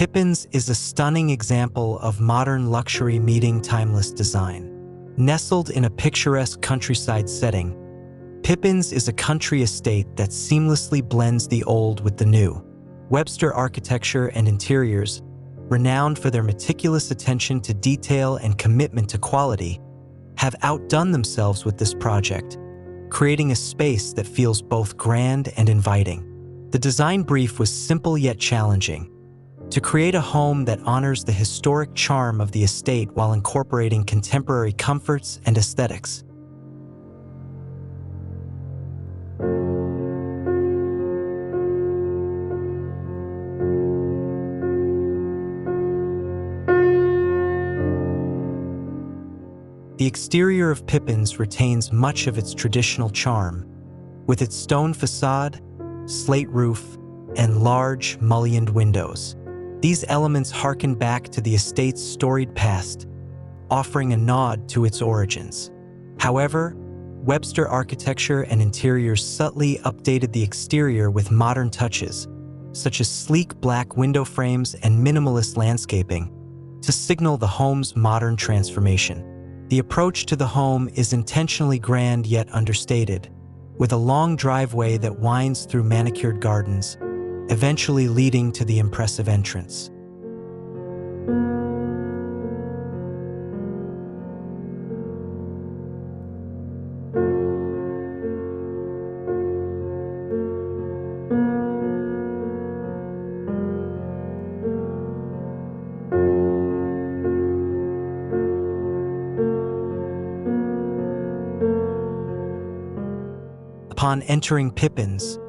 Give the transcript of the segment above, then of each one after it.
Pippins is a stunning example of modern luxury meeting timeless design. Nestled in a picturesque countryside setting, Pippins is a country estate that seamlessly blends the old with the new. Webster Architecture and Interiors, renowned for their meticulous attention to detail and commitment to quality, have outdone themselves with this project, creating a space that feels both grand and inviting. The design brief was simple yet challenging: to create a home that honors the historic charm of the estate while incorporating contemporary comforts and aesthetics. The exterior of Pippins retains much of its traditional charm, with its stone façade, slate roof, and large, mullioned windows. These elements harken back to the estate's storied past, offering a nod to its origins. However, Webster Architecture and Interiors subtly updated the exterior with modern touches, such as sleek black window frames and minimalist landscaping, to signal the home's modern transformation. The approach to the home is intentionally grand yet understated, with a long driveway that winds through manicured gardens, eventually leading to the impressive entrance. Upon entering Pippins,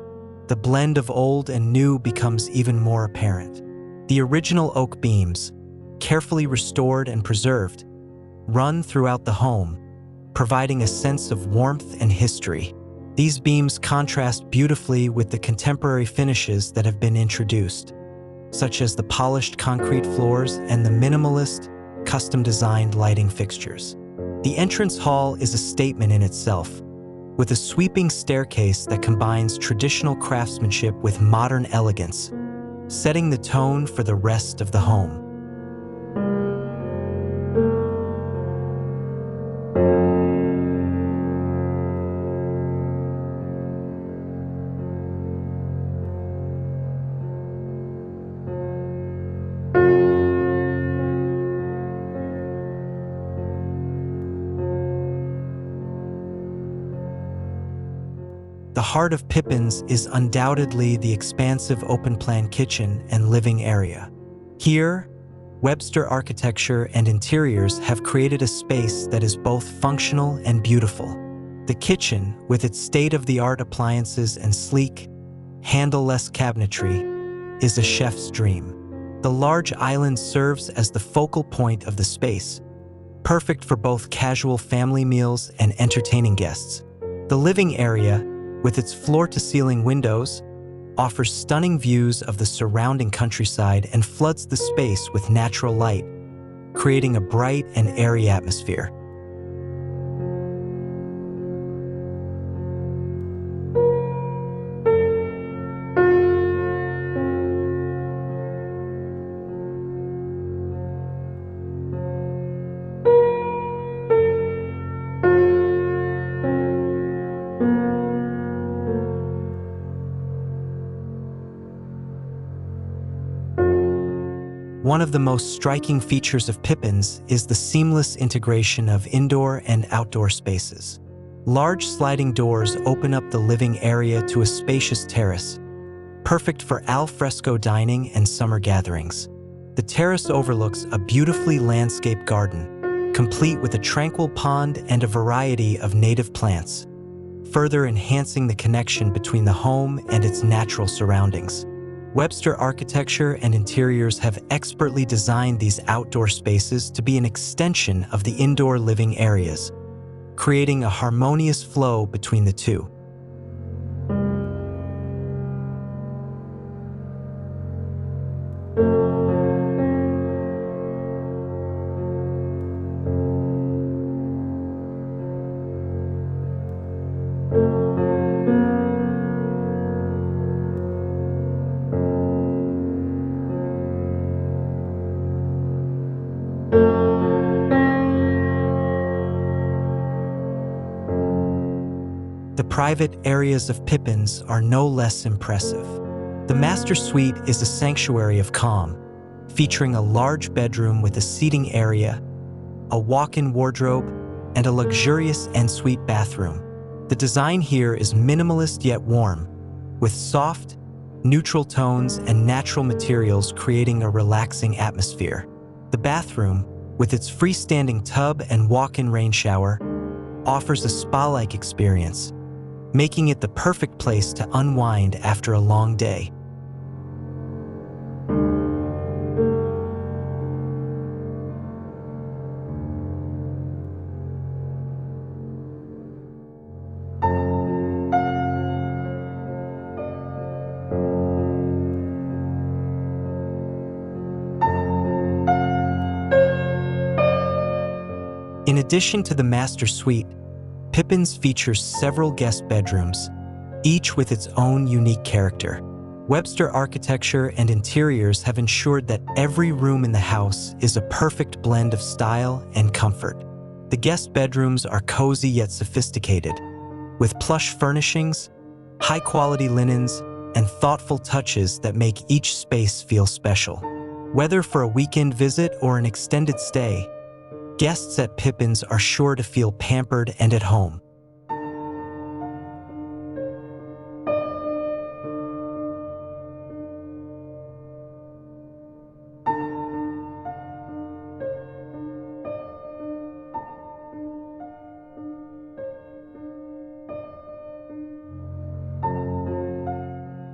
the blend of old and new becomes even more apparent. The original oak beams, carefully restored and preserved, run throughout the home, providing a sense of warmth and history. These beams contrast beautifully with the contemporary finishes that have been introduced, such as the polished concrete floors and the minimalist, custom-designed lighting fixtures. The entrance hall is a statement in itself, with a sweeping staircase that combines traditional craftsmanship with modern elegance, setting the tone for the rest of the home. The heart of Pippins is undoubtedly the expansive open-plan kitchen and living area. Here, Webster Architecture and Interiors have created a space that is both functional and beautiful. The kitchen, with its state-of-the-art appliances and sleek, handle-less cabinetry, is a chef's dream. The large island serves as the focal point of the space, perfect for both casual family meals and entertaining guests. The living area, with its floor-to-ceiling windows, offers stunning views of the surrounding countryside and floods the space with natural light, creating a bright and airy atmosphere. One of the most striking features of Pippins is the seamless integration of indoor and outdoor spaces. Large sliding doors open up the living area to a spacious terrace, perfect for al fresco dining and summer gatherings. The terrace overlooks a beautifully landscaped garden, complete with a tranquil pond and a variety of native plants, further enhancing the connection between the home and its natural surroundings. Webster Architecture and Interiors have expertly designed these outdoor spaces to be an extension of the indoor living areas, creating a harmonious flow between the two. The private areas of Pippins are no less impressive. The master suite is a sanctuary of calm, featuring a large bedroom with a seating area, a walk-in wardrobe, and a luxurious ensuite bathroom. The design here is minimalist yet warm, with soft, neutral tones and natural materials creating a relaxing atmosphere. The bathroom, with its freestanding tub and walk-in rain shower, offers a spa-like experience, making it the perfect place to unwind after a long day. In addition to the master suite, Pippins features several guest bedrooms, each with its own unique character. Webster Architecture and Interiors have ensured that every room in the house is a perfect blend of style and comfort. The guest bedrooms are cozy yet sophisticated, with plush furnishings, high-quality linens, and thoughtful touches that make each space feel special. Whether for a weekend visit or an extended stay, guests at Pippins are sure to feel pampered and at home.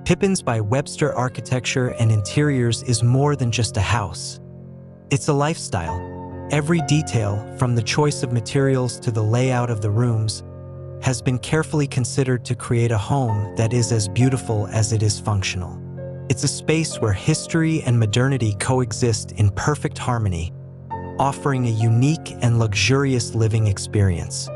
Pippins by Webster Architecture and Interiors is more than just a house. It's a lifestyle. Every detail, from the choice of materials to the layout of the rooms, has been carefully considered to create a home that is as beautiful as it is functional. It's a space where history and modernity coexist in perfect harmony, offering a unique and luxurious living experience.